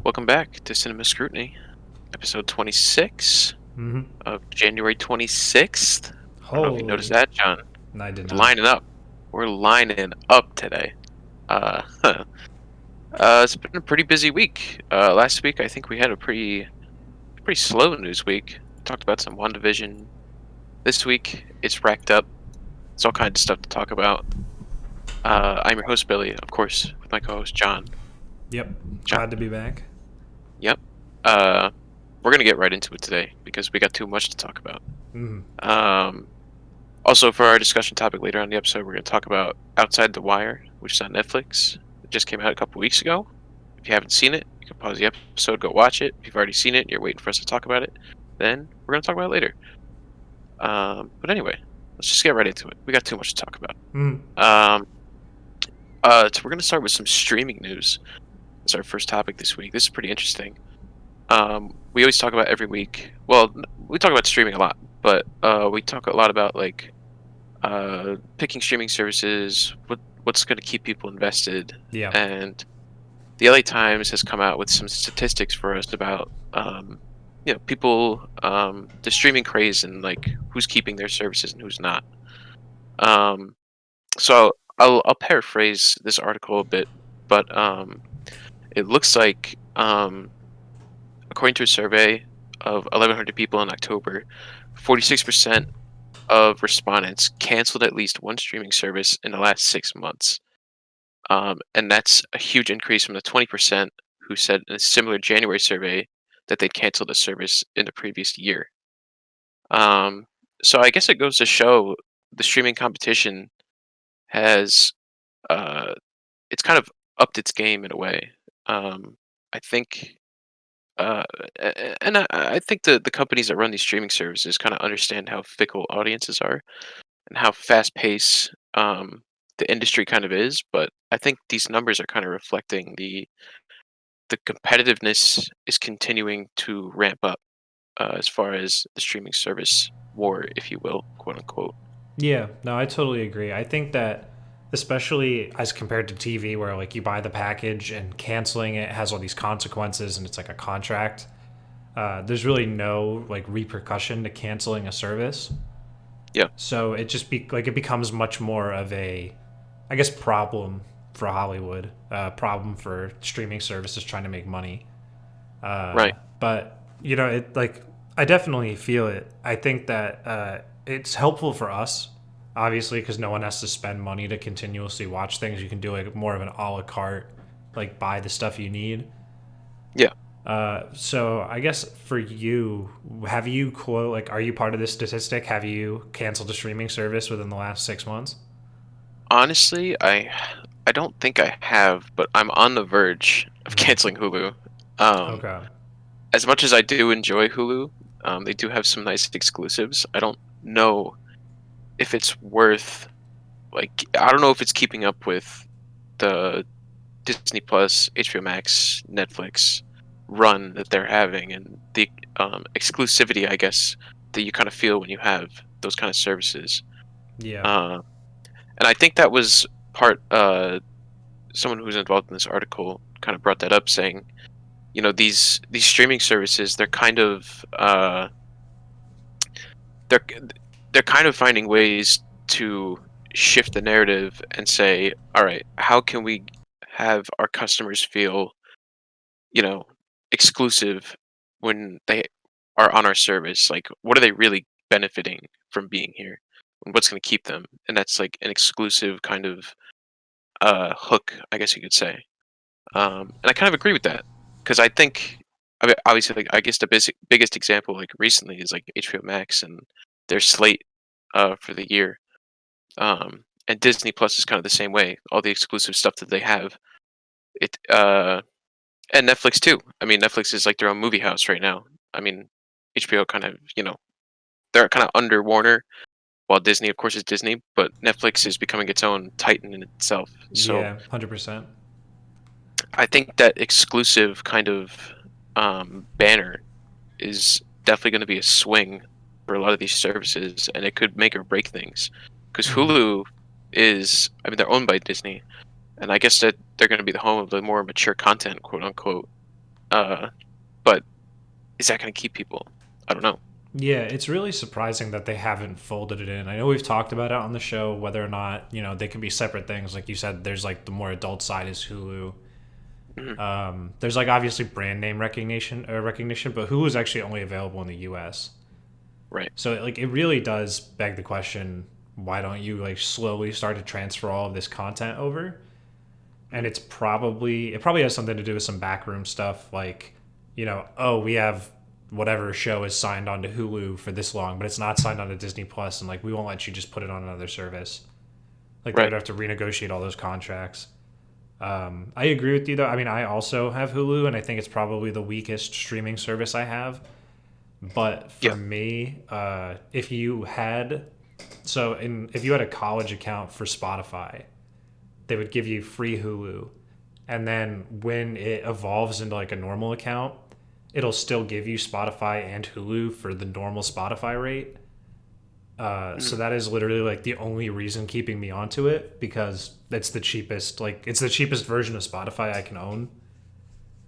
Welcome back to Cinema Scrutiny, episode 26 Mm-hmm. of January 26th. I don't know if you noticed Holy. that, John. I did We're not. lining up. We're lining up today. Uh, it's been a pretty busy week. Last week I think we had a pretty slow news week. Talked about some WandaVision. This week it's racked up. It's all kinds of stuff to talk about. I'm your host Billy, of course, with my co-host John. Yep. John. Glad to be back. Yep. Uh, we're gonna get right into it today because we got too much to talk about. Mm. Um, Also, for our discussion topic later on in the episode, we're going to talk about Outside the Wire, which is on Netflix. It just came out a couple weeks ago. If you haven't seen it, you can pause the episode, go watch it. If you've already seen it, you're waiting for us to talk about it, then we're going to talk about it later. But anyway, let's just get right into it. We got too much to talk about. Mm. Um, so we're going to start with some streaming news. That's our first topic this week. This is pretty interesting. We always talk about every week. Well, we talk about streaming a lot, but we talk a lot about like picking streaming services, what's going to keep people invested, Yeah. and the LA Times has come out with some statistics for us about people, the streaming craze and like who's keeping their services and who's not. Um, so I'll paraphrase this article a bit, but it looks like according to a survey of 1,100 people in October, 46% of respondents canceled at least one streaming service in the last 6 months. And that's a huge increase from the 20% who said in a similar January survey that they'd canceled a service in the previous year. Um, so I guess it goes to show the streaming competition has uh, it's kind of upped its game in a way. I think, uh, and I think the companies that run these streaming services kind of understand how fickle audiences are and how fast paced the industry kind of is. But I think these numbers are kind of reflecting the competitiveness is continuing to ramp up as far as the streaming service war, if you will, quote unquote. Yeah. No, I totally agree. I think that, especially as compared to TV, where like you buy the package and canceling it has all these consequences and it's like a contract. There's really no like repercussion to canceling a service. Yeah, So it just it becomes much more of a, I guess, problem for Hollywood, problem for streaming services trying to make money. right. But it like I definitely feel it. I think that it's helpful for us, obviously, because no one has to spend money to continuously watch things. You can do like more of an a la carte, like buy the stuff you need. Yeah. So I guess for you, have you quote like are you part of this statistic? Have you canceled a streaming service within the last 6 months? Honestly, I don't think I have, but I'm on the verge of canceling Hulu. Um, Okay. as much as I do enjoy Hulu, they do have some nice exclusives. I don't know if it's worth like I don't know if it's keeping up with the Disney Plus, HBO Max, Netflix run that they're having, and the exclusivity, I guess, that you kind of feel when you have those kind of services. Yeah. Uh, and I think that was part. Someone who was involved in this article kind of brought that up, saying, these streaming services, they're they're kind of finding ways to shift the narrative and say, all right, how can we have our customers feel you know, exclusive when they are on our service? Like, what are they really benefiting from being here? And what's going to keep them? And that's like an exclusive kind of hook, I guess you could say. And I kind of agree with that because I think, I mean, obviously, like, I guess the biggest example, like recently, is like HBO Max and their slate for the year. And Disney Plus is kind of the same way. All the exclusive stuff that they have. It And Netflix too. I mean, Netflix is like their own movie house right now. I mean, HBO kind of, they're kind of under Warner, while Disney, of course, is Disney, but Netflix is becoming its own titan in itself. So Yeah. 100%. I think that exclusive kind of banner is definitely going to be a swing for a lot of these services, and it could make or break things. Because Mm-hmm. Hulu I mean, they're owned by Disney, and I guess that they're going to be the home of the more mature content, quote unquote. Uh, but is that going to keep people? I don't know. Yeah, it's really surprising that they haven't folded it in. I know we've talked about it on the show, whether or not, they can be separate things. Like you said, there's like the more adult side is Hulu. Hmm. There's like obviously brand name recognition, but Hulu is actually only available in the US. Right. So like it really does beg the question, why don't you like slowly start to transfer all of this content over? And Hmm. it probably has something to do with some backroom stuff like, oh, we have whatever show is signed on to Hulu for this long, but it's not signed on to Disney Plus, and like we won't let you just put it on another service. Like they would Right. have to renegotiate all those contracts. I agree with you though. I mean, I also have Hulu, and I think it's probably the weakest streaming service I have. But for Yeah. me, if you had if you had a college account for Spotify, they would give you free Hulu, and then when it evolves into like a normal account, it'll still give you Spotify and Hulu for the normal Spotify rate. So Mhm. that is literally like the only reason keeping me onto it, because it's the cheapest. Like it's the cheapest version of Spotify I can own.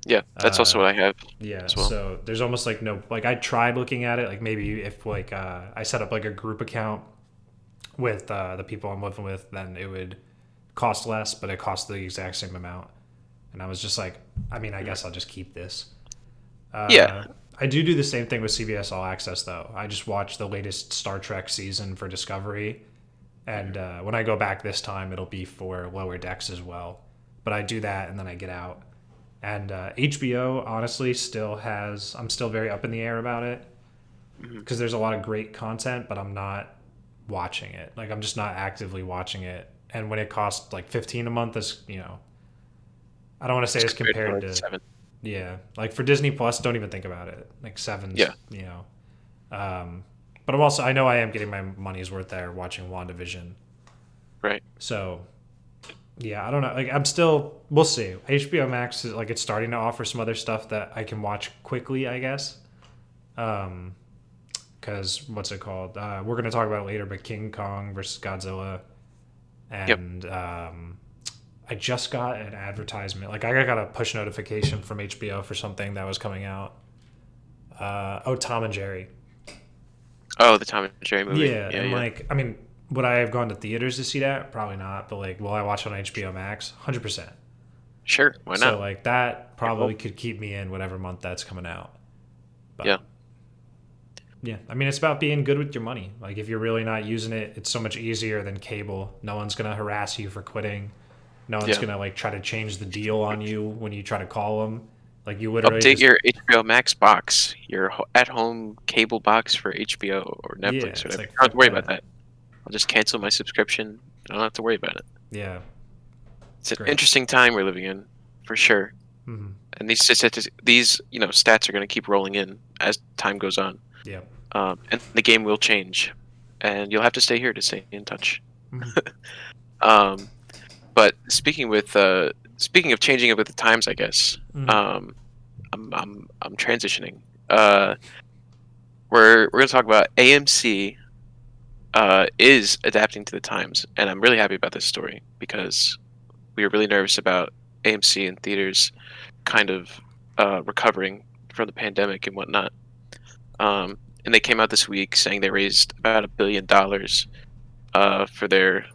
Yeah. That's also what I have Yeah, as well. so there's almost like no, like I tried looking at it, like maybe if like I set up like a group account with the people I'm living with, then it would cost less, but it costs the exact same amount. And I was just like, I mean, I Mhm. guess I'll just keep this. Yeah. I do the same thing with CBS All Access though. I just watched the latest Star Trek season for Discovery, and Mhm. when I go back this time, it'll be for Lower Decks as well. But I do that and then I get out. And HBO honestly still has. I'm still very up in the air about it Mhm. because there's a lot of great content, but I'm not watching it. Like I'm just not actively watching it. And when it costs like 15 a month, is I don't want to say As it's compared to compared like to 7. yeah, like for Disney Plus, don't even think about it. Like Yeah. Seven's, Um, but I'm also I know I am getting my money's worth there watching WandaVision. Right. So yeah, I don't know. Like I'm still we'll see. HBO Max is like it's starting to offer some other stuff that I can watch quickly, I guess. Um, because what's it called? We're gonna talk about it later, but King Kong versus Godzilla, Yep. and I just got an advertisement. Like I got a push notification from HBO for something that was coming out. Tom and Jerry. Oh, the Tom and Jerry movie. Yeah, Yeah. and Yeah. like I mean, would I have gone to theaters to see that? Probably not. But like, will I watch it on HBO Max? 100%. Sure. Why So not? like that Can't probably fault. could keep me in whatever month that's coming out. Yeah. But yeah, I mean, it's about being good with your money. Like if you're really not using it, it's so much easier than cable. No one's gonna harass you for quitting. No one's Yeah. gonna like try to change the deal on you when you try to call them. Like you literally Update just your HBO Max box, your at-home cable box for HBO or yeah, Netflix or it's whatever. You like don't have to fuck worry about that. that. I'll just cancel my subscription. I don't have to worry about it. Yeah, It's it's an great. interesting time we're living in, for sure. Hmm. And these stats are going to keep rolling in as time goes on. Yeah. And the game will change, and you'll have to stay here to stay in touch. Hmm. Um, but speaking of changing it with the times, I guess Hmm. um, I'm transitioning. Uh, we're going to talk about AMC is adapting to the times, and I'm really happy about this story because we were really nervous about AMC and theaters kind of recovering from the pandemic and whatnot. And they came out this week saying they raised about $1 billion for their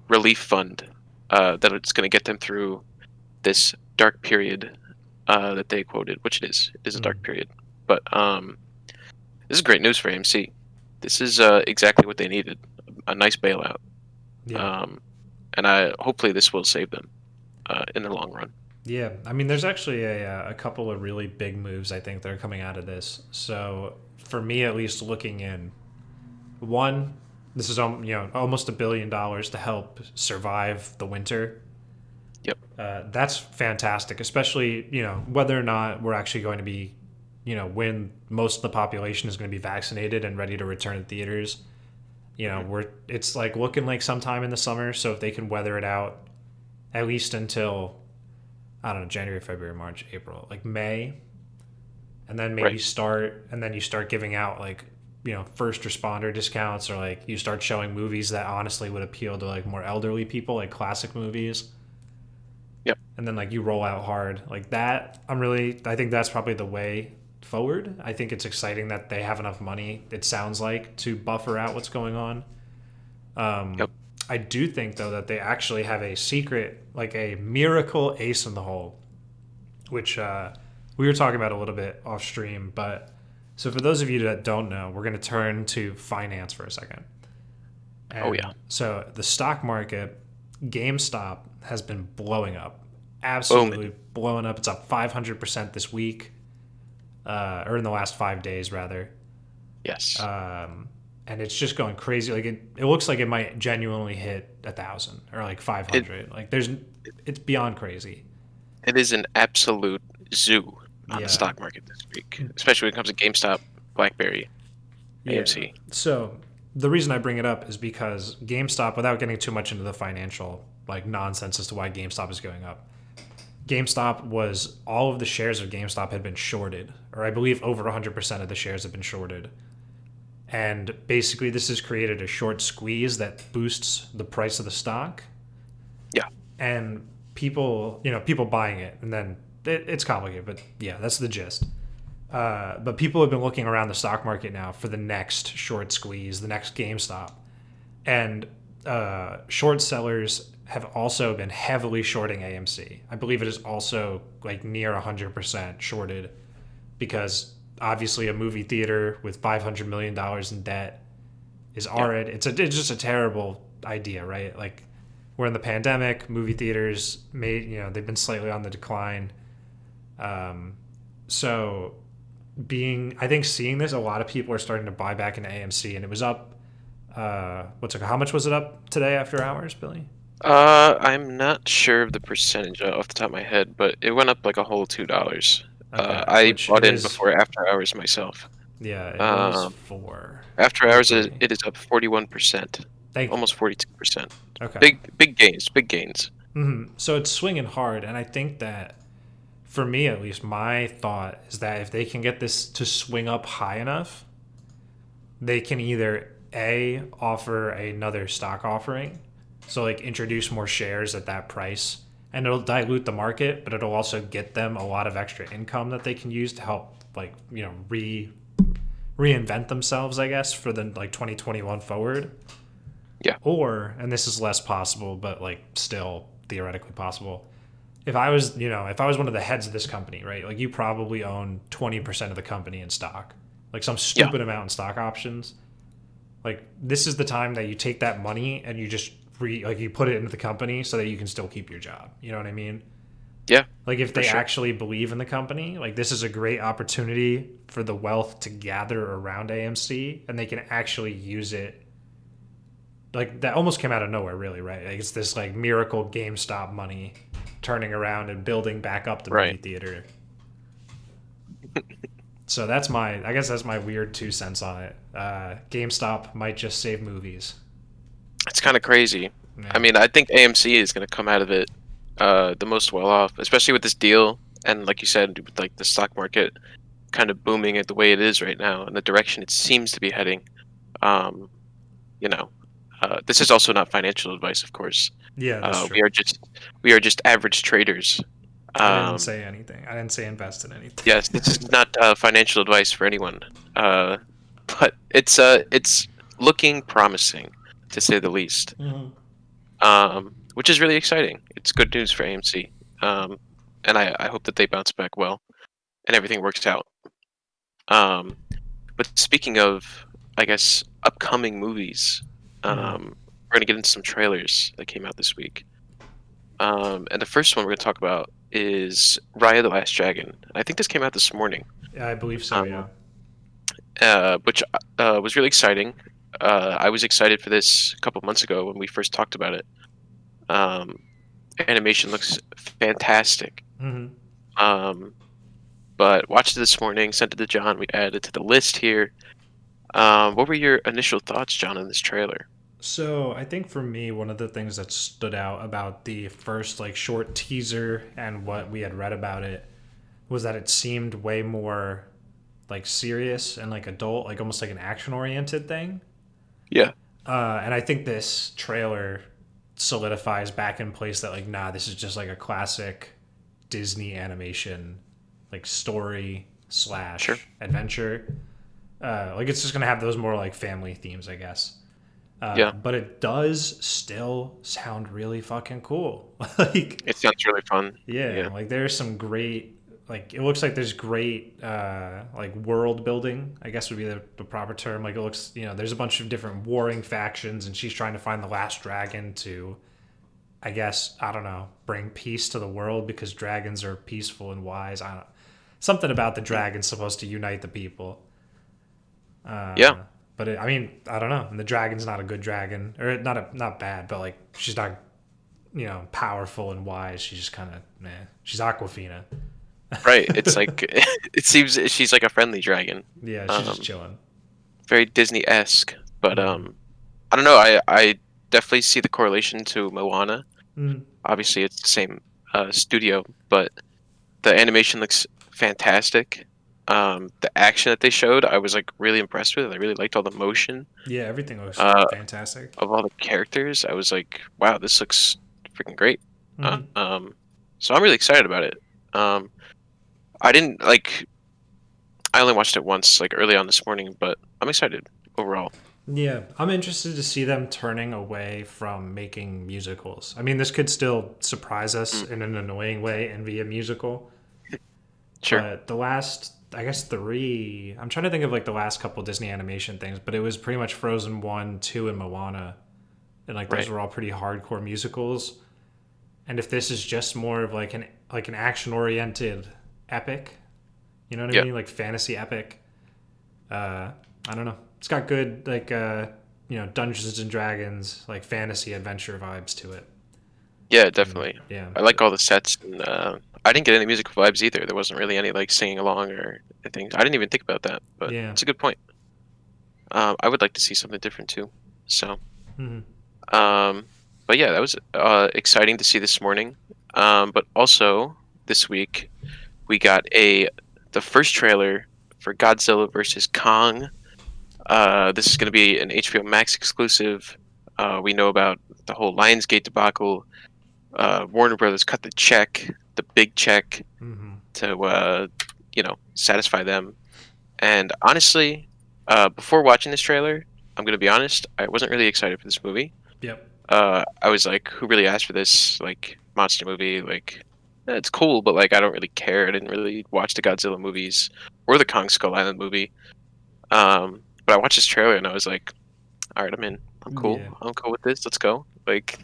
relief fund that it's going to get them through this dark period that they quoted, which it is. It is a dark Hmm. period, but this is great news for AMC. This is exactly what they needed, a nice bailout, Yeah. um, and I hopefully this will save them in the long run. Yeah, I mean, there's actually a couple of really big moves I think that are coming out of this. So for me, at least, looking in, one, this is almost $1 billion to help survive the winter. Yep. That's fantastic, especially whether or not we're actually going to be, when most of the population is going to be vaccinated and ready to return to theaters. Hmm. We're it's like looking like sometime in the summer. So if they can weather it out at least until I don't know, January, February, March, April, like May, and then maybe Right. start, and then you start giving out like, first responder discounts, or like you start showing movies that honestly would appeal to like more elderly people, like classic movies. Yep. and then like you roll out hard like that. I think that's probably the way forward. I think it's exciting that they have enough money, it sounds like, to buffer out what's going on. Yep. I do think though that they actually have a secret, like a miracle ace in the hole, which we were talking about a little bit off stream. But so for those of you that don't know, we're going to turn to finance for a second. Oh yeah. And so the stock market, GameStop has been blowing up, Booming. absolutely blowing up. It's up 500% this week, or in the last 5 days rather. Yes. And it's just going crazy. Like it looks like it might genuinely hit 1,000 or like It 500. Like it's beyond crazy. it is an absolute zoo on the Yeah, stock market this week, especially when it comes to GameStop, BlackBerry, yeah. AMC. So the reason I bring it up is because GameStop, without getting too much into the financial like nonsense as to why GameStop is going up, GameStop was all of the shares of GameStop had been shorted, or I believe over 100% of the shares have been shorted. And basically, this has created a short squeeze that boosts the price of the stock, Yeah. and people buying it, and then it's complicated, but yeah, that's the gist. But people have been looking around the stock market now for the next short squeeze, the next GameStop, and short sellers have also been heavily shorting AMC. I believe it is also like near 100% shorted because obviously a movie theater with $500 million in debt is Yeah. already it's just a terrible idea, right? Like we're in the pandemic, movie theaters they've been slightly on the decline. So I think seeing this, a lot of people are starting to buy back into AMC, and it was up. How much was it up today after hours, Billy? I'm not sure of the percentage off the top of my head, but it went up like a whole $2. Okay, I which it bought in is. before after hours myself. Yeah, it was Um, for. After I hours, agree. it is up 41%, Thank you. almost 42%. Okay. Big gains, big gains. So it's swinging hard, and I think that for me at least, my thought is that if they can get this to swing up high enough, they can either a offer another stock offering, so like introduce more shares at that price, and it'll dilute the market, but it'll also get them a lot of extra income that they can use to help like reinvent themselves, I guess, for the like 2021 forward. Yeah. Or, and this is less possible, but like still theoretically possible, if I was one of the heads of this company, right? Like you probably own 20% of the company in stock, like some Yeah. stupid amount in stock options. Like this is the time that you take that money and you just you put it into the company so that you can still keep your job. You know what I mean? Yeah, Like if for they sure. actually believe in the company, like this is a great opportunity for the wealth to gather around AMC and they can actually use it. Like that almost came out of nowhere, really, right? Like it's this like miracle GameStop money turning around and building back up the movie Right. theater. So I guess that's my weird 2 cents on it. GameStop might just save movies. It's kind of crazy. I Yeah. mean, I think AMC is going to come out of it the most well off, especially with this deal. And like you said, with like the stock market kind of booming at the way it is right now and the direction it seems to be heading. Um, you know, this is also not financial advice, of course. Yeah, that's We true. are just average traders. I didn't Um, say anything. I didn't say invest in anything. yes, this is not financial advice for anyone. Uh, but it's looking promising to say the least. Which is really exciting. It's good news for AMC. Um, and I hope that they bounce back well and everything works out. Um, but speaking of, I guess, upcoming movies, we're gonna get into some trailers that came out this week. And the first one we're gonna talk about is Raya the Last Dragon. I think this came out this morning, Yeah, I believe so. um, Yeah. which was really exciting. I was excited for this a couple months ago when we first talked about it. Um, Animation looks fantastic. hmm Um, but watched it this morning, sent it to John. We added it to the list here. What were your initial thoughts, John, on this trailer? So I think for me, one of the things that stood out about the first like short teaser and what we had read about it was that it seemed way more like serious and like adult, like almost like an action oriented thing. Yeah, And I think this trailer solidifies back in place that like, nah, this is just like a classic Disney animation, like story Sure. slash adventure. Like it's just gonna have those more like family themes, I guess. Yeah. But it does still sound really fucking cool. Like, It sounds really fun. yeah, Yeah. like there's some great, like it looks like there's great like world building, I guess would be the proper term. Like it looks, there's a bunch of different warring factions, and she's trying to find the last dragon to, I guess, I don't know, bring peace to the world because dragons are peaceful and wise. I don't, something about the Mm. dragon's supposed to unite the people. Yeah. But I mean, I don't know. And the dragon's not a good dragon, or not bad, but like she's not, powerful and wise. She's just kind of man. She's Aquafina. Right. It's like it seems she's like a friendly dragon. Yeah, she's just Um, chilling. Very Disney-esque, but Mm-hmm. I don't know. I definitely see the correlation to Moana. Mm-hmm. Obviously, it's the same studio, but the animation looks fantastic. The action that they showed, I was like really impressed with. I really liked all the motion Yeah, everything looks uh, fantastic. of all the characters. I was like, wow, this looks freaking great. Uh, Mm-hmm. um, so I'm really excited about it. Um, I didn't like. I only watched it once, like early on this morning, but I'm excited overall. Yeah, I'm interested to see them turning away from making musicals. I mean, this could still surprise us Mm, in an annoying way and be a musical, sure. but the last, I guess, three, I'm trying to think of like the last couple Disney animation things, but it was pretty much Frozen 1, 2, and Moana. And like those Right. were all pretty hardcore musicals. And if this is just more of like an action oriented epic, you know what I Yeah. mean? Like fantasy epic. I don't know. It's got good like Dungeons and Dragons like fantasy adventure vibes to it. Yeah, And definitely. yeah, I like all the sets, and I didn't get any musical vibes either. There wasn't really any like singing along or things. I didn't even think about that, but yeah. it's a good point. I would like to see something different too. So, Hmm. um, but yeah, that was exciting to see this morning. But also this week we got the first trailer for Godzilla versus Kong. This is going to be an HBO Max exclusive. We know about the whole Lionsgate debacle. Warner Brothers cut the check, the big check, Hmm. to satisfy them. And honestly, before watching this trailer, I'm gonna be honest, I wasn't really excited for this movie. Yep. I was like, who really asked for this like monster movie? Like, it's cool, but like I don't really care. I didn't really watch the Godzilla movies or the Kong Skull Island movie. But I watched this trailer and I was like, all right, I'm in. I'm cool. Yeah. I'm cool with this. Let's go. Like,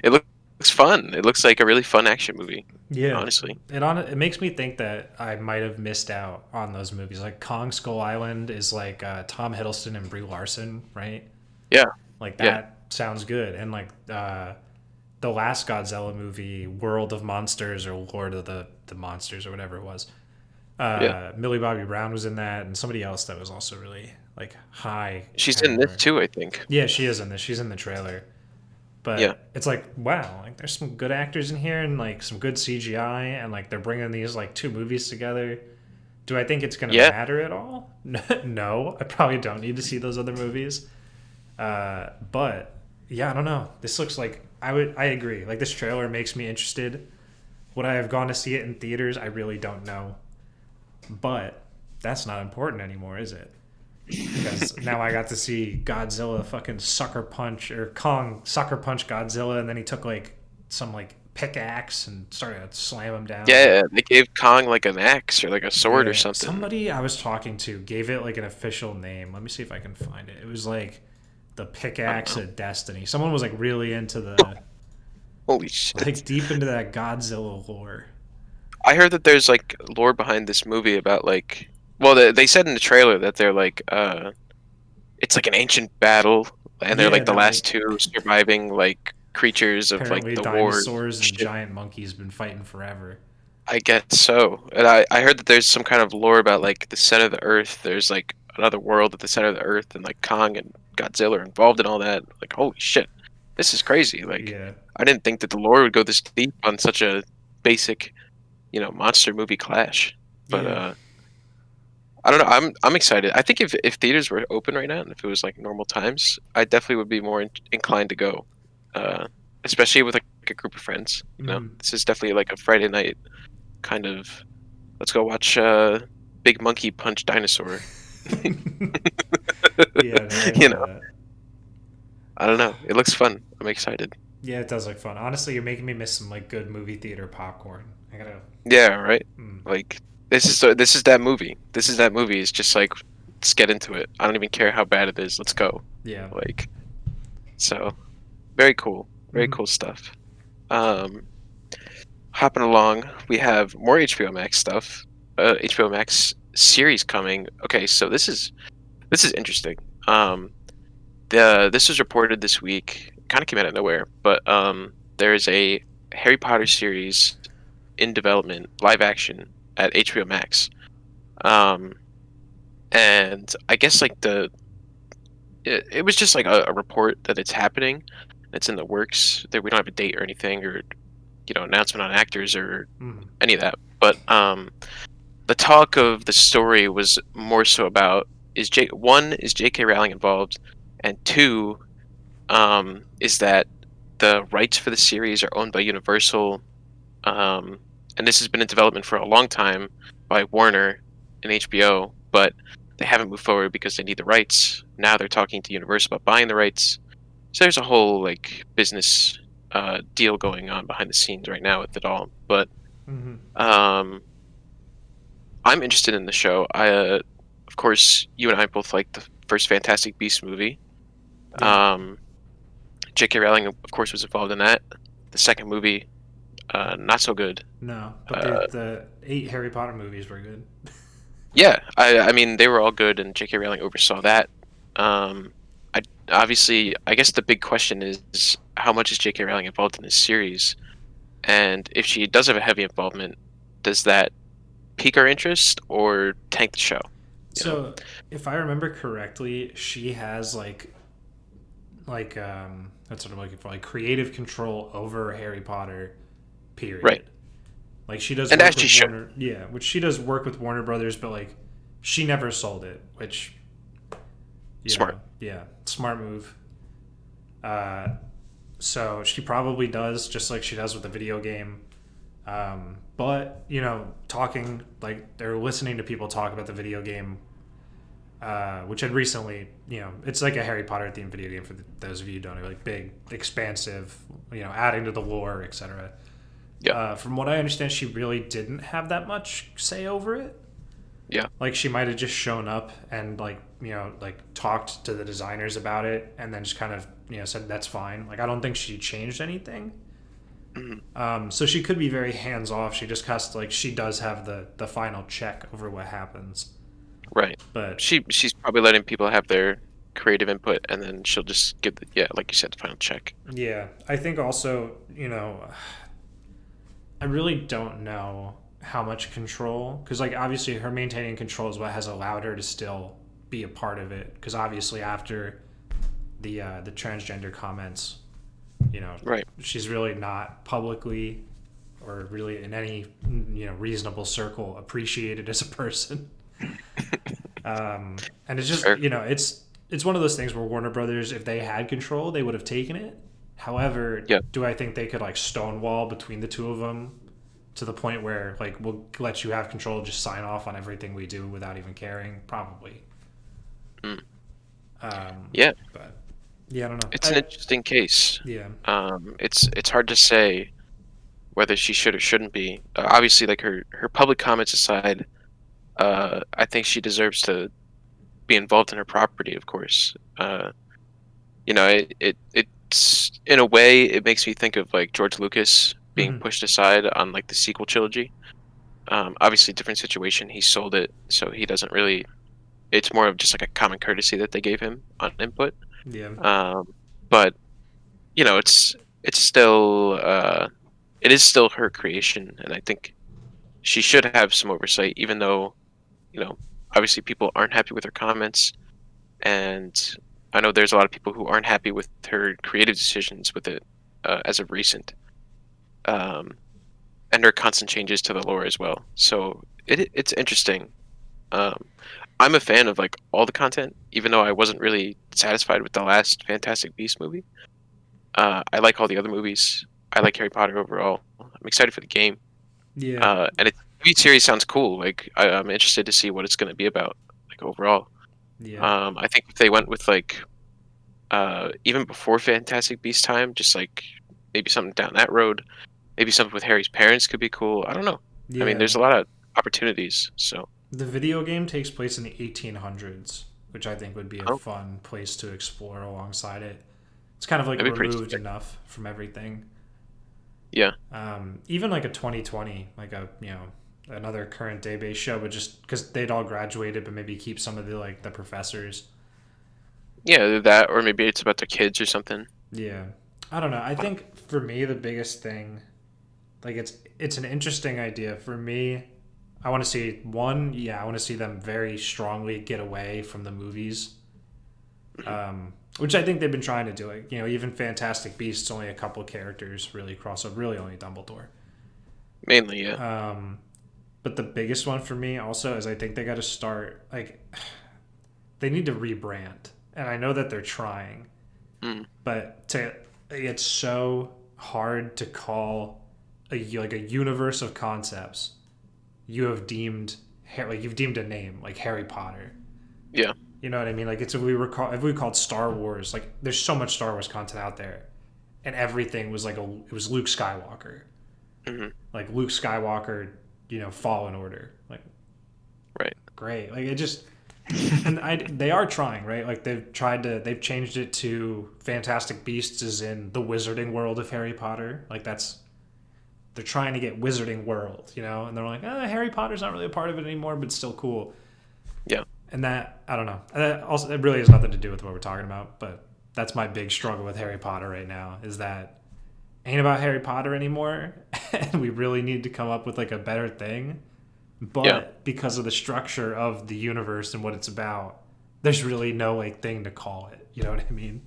it looks fun. It looks like a really fun action movie. Yeah. Honestly. It makes me think that I might have missed out on those movies. Like Kong Skull Island is like Tom Hiddleston and Brie Larson, right? Yeah. Like Yeah. that sounds good. And like the last Godzilla movie, World of Monsters or Lord of the Monsters or whatever it was. Yeah. Millie Bobby Brown was in that, and somebody else that was also really like high She's in this caliber. too, I think. Yeah, she is in this. She's in the trailer, Yeah. but it's like wow, like there's some good actors in here and like some good CGI, and like they're bringing these like two movies together. Do I think it's gonna Yeah. matter at all? No, I probably don't need to see those other movies. But yeah, I don't know. This looks like I agree. Like this trailer makes me interested. Would I have gone to see it in theaters? I really don't know. But that's not important anymore, is it? Because now I got to see Godzilla fucking sucker punch or Kong sucker punch Godzilla, and then he took like some like pickaxe and started to slam him down. Yeah. They gave Kong like an axe or like a sword or Yeah, something. somebody I was talking to gave it like an official name. Let me see if I can find it. It was like the I don't pickaxe know. of destiny. Someone was like really into the Holy shit. like deep into that Godzilla lore. I heard that there's like lore behind this movie about like, well, they said in the trailer that they're like, it's like an ancient battle, and they're Yeah, like the that last like two surviving like creatures of like apparently the wars. dinosaurs and Shit. giant monkeys been fighting forever. I guess so. And I heard that there's some kind of lore about like the center of the earth. There's like another world at the center of the earth, and like Kong and Godzilla are involved in all that. Like, holy shit, this is crazy. Like, Yeah. I didn't think that the lore would go this deep on such a basic, monster movie clash. But Yeah. I don't know. I'm excited. I think if theaters were open right now and if it was like normal times, I definitely would be more inclined to go. uh, especially with like a group of friends. Mhm. This is definitely like a Friday night kind of. Let's go watch Big Monkey Punch Dinosaur. Yeah, no, I you feel know, that. I don't know. It looks fun. I'm excited. Yeah, it does look fun. Honestly, you're making me miss some like good movie theater popcorn. I gotta. Yeah, right. Mm, Like this is that movie. This is that movie. It's just like let's get into it. I don't even care how bad it is. Let's go. yeah. Like so, very cool. Very Hmm. cool stuff. Um, Hopping along, we have more HBO Max stuff. HBO Max series coming. Okay, so this is interesting. Um, this was reported this week. Kind of came out of nowhere, but there is a Harry Potter series in development, live action at HBO Max. Um, and I guess like it was just like a report that it's happening. It's in the works. That we don't have a date or anything, or announcement on actors or Hmm. any of that. But the talk of the story was more so about is J.K. Rowling involved, and two is that the rights for the series are owned by Universal, um, and this has been in development for a long time by Warner and HBO, but they haven't moved forward because they need the rights. Now they're talking to Universal about buying the rights. So there's a whole like business deal going on behind the scenes right now with it all. But Hmm. um, I'm interested in the show. Of course, you and I both like the first Fantastic Beasts movie. Yeah. Um, J.K. Rowling, of course, was involved in that. The second movie, not so good. No, but Uh, the 8 Harry Potter movies were good. yeah, I mean they were all good, and J.K. Rowling oversaw that. Um, I obviously, I guess the big question is how much is J.K. Rowling involved in this series, and if she does have a heavy involvement, does that pique our interest or tank the show? You know, So, if I remember correctly, she has that's what I'm looking for, like creative control over Harry Potter. right? Period. Like she does And work as she with should. Warner, yeah, which she does work with Warner Brothers, but like she never sold it, which Smart. yeah, smart move. Uh, so she probably does just like she does with the video game. But talking like they're listening to people talk about the video game, which had recently, it's like a Harry Potter themed video game for those of you who don't know, like big, expansive, adding to the lore, etc. Yeah, From what I understand, she really didn't have that much say over it. yeah. Like she might have just shown up and like talked to the designers about it, and then just kind of said that's fine. Like I don't think she changed anything. Mhm. So she could be very hands off. She just has to like she does have the final check over what happens. Right. But She's probably letting people have their creative input, and then she'll just give the yeah, like you said, the final check. yeah, I think also I really don't know how much control because like obviously her maintaining control is what has allowed her to still be a part of it because obviously after the transgender comments, you know, Right. she's really not publicly or really in any reasonable circle appreciated as a person. And it's just Fair. it's one of those things where Warner Brothers, if they had control, they would have taken it. However, Yeah. do I think they could like stonewall between the two of them to the point where like we'll let you have control, just sign off on everything we do without even caring? Probably. Mm. Um, Yeah. but yeah, I don't know. It's an interesting case. Yeah. It's hard to say whether she should or shouldn't be. Obviously, like her public comments aside, I think she deserves to be involved in her property. Of course. It's in a way it makes me think of like George Lucas being Hmm. pushed aside on like the sequel trilogy. Obviously, different situation. He sold it, so he doesn't really. It's more of just like a common courtesy that they gave him on input. Yeah. Um, but it's still it is still her creation, and I think she should have some oversight, even though you know obviously people aren't happy with her comments, and I know there's a lot of people who aren't happy with her creative decisions with it as of recent, um, and her constant changes to the lore as well. So it's interesting. Um, I'm a fan of like all the content, even though I wasn't really satisfied with the last Fantastic Beast movie. I like all the other movies. I like Harry Potter overall. I'm excited for the game. Yeah, And its TV series sounds cool. Like I'm interested to see what it's going to be about. Like overall, yeah, I think if they went with like even before Fantastic Beast time, just like maybe something down that road. Maybe something with Harry's parents could be cool. I don't know. I mean, yeah. there's a lot of opportunities. So The video game takes place in the 1800s, which I think would be a oh, fun place to explore alongside it. It's kind of like that'd be pretty removed sick. enough from everything. Yeah, Even like a 2020, like a another current day based show, but just because they'd all graduated, but maybe keep some of the like the professors. yeah, that or maybe it's about their kids or something. Yeah, I don't know. I think for me the biggest thing, like it's an interesting idea for me. I want to see one. Yeah, I want to see them very strongly get away from the movies, Mhm. which I think they've been trying to do. Like even Fantastic Beasts, only a couple characters really cross over. Really, only Dumbledore. Mainly, yeah, But the biggest one for me also is I think they got to start like they need to rebrand, and I know that they're trying, mm, but it's so hard to call like a universe of concepts you have deemed like you've deemed a name like Harry Potter. yeah, You know what I mean? Like it's if we called Star Wars, like there's so much Star Wars content out there, and everything was like it was Luke Skywalker, hmm like Luke Skywalker, Fallen Order, like right, great, like it just and they are trying right, like they've changed it to Fantastic Beasts is in the Wizarding World of Harry Potter, like they're trying to get Wizarding World, and they're like, Harry Potter's not really a part of it anymore, but it's still cool. yeah, And that I don't know. That also it really has nothing to do with what we're talking about, but that's my big struggle with Harry Potter right now is that ain't about Harry Potter anymore, and we really need to come up with like a better thing. yeah, But because of the structure of the universe and what it's about, there's really no like thing to call it. You know what I mean?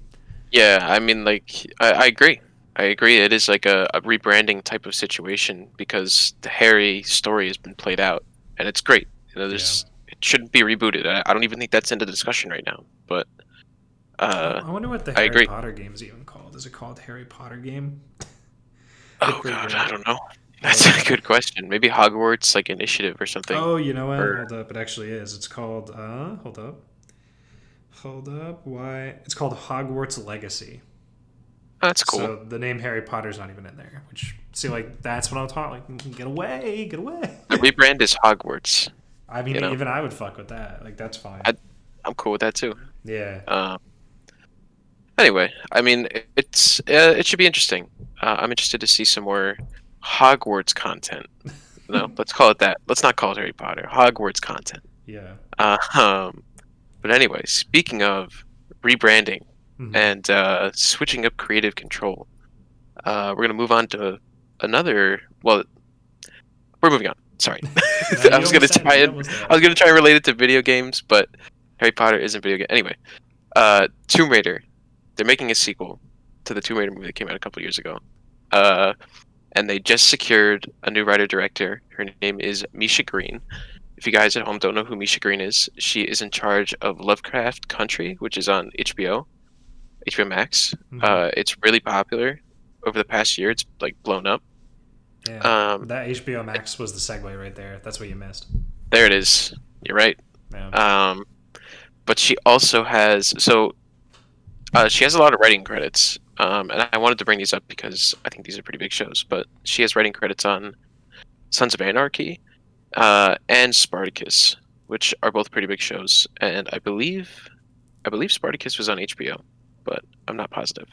yeah. I mean, like, I agree. I agree. It is like a rebranding type of situation because the Harry story has been played out, and it's great. Yeah. There's it shouldn't be rebooted. I don't even think that's into discussion right now. But I wonder what the I Harry agree. Potter game is even called. Is it called Harry Potter game? I Oh God, I forget. don't know. That's Uh, a good question. Maybe Hogwarts like initiative or something. oh, you know what? Or Hold up. It actually is. It's called. Hold up. Hold up. Why? It's called Hogwarts Legacy. that's cool. So the name Harry Potter's not even in there. Which see, like that's what I'm talking. Like, get away, get away. The rebrand is Hogwarts. I mean, You know, even I would fuck with that. Like that's fine. I I'm cool with that too. Yeah. Um, anyway, I mean, it should be interesting. I'm interested to see some more Hogwarts content. No, let's call it that. Let's not call it Harry Potter. Hogwarts content. Yeah. Uh, um, but anyway, speaking of rebranding Mm-hmm. and switching up creative control, we're gonna move on to another. Well, we're moving on. Sorry, Now I you was gonna almost had try it. You and almost I had was it. gonna try and relate it to video games, but Harry Potter isn't video game. Anyway, Tomb Raider. They're making a sequel to the Tomb Raider movie that came out a couple years ago. Uh, and they just secured a new writer director. Her name is Misha Green. If you guys at home don't know who Misha Green is, she is in charge of Lovecraft Country, which is on HBO Max. Mm-hmm. It's really popular. Over the past year, it's like blown up. Yeah. Um, That HBO Max was the segue right there. That's what you missed. there it is. You're right. Yeah. Um, but she also has she has a lot of writing credits. And I wanted to bring these up because I think these are pretty big shows. But she has writing credits on Sons of Anarchy, and Spartacus, which are both pretty big shows. And I believe Spartacus was on HBO, but I'm not positive.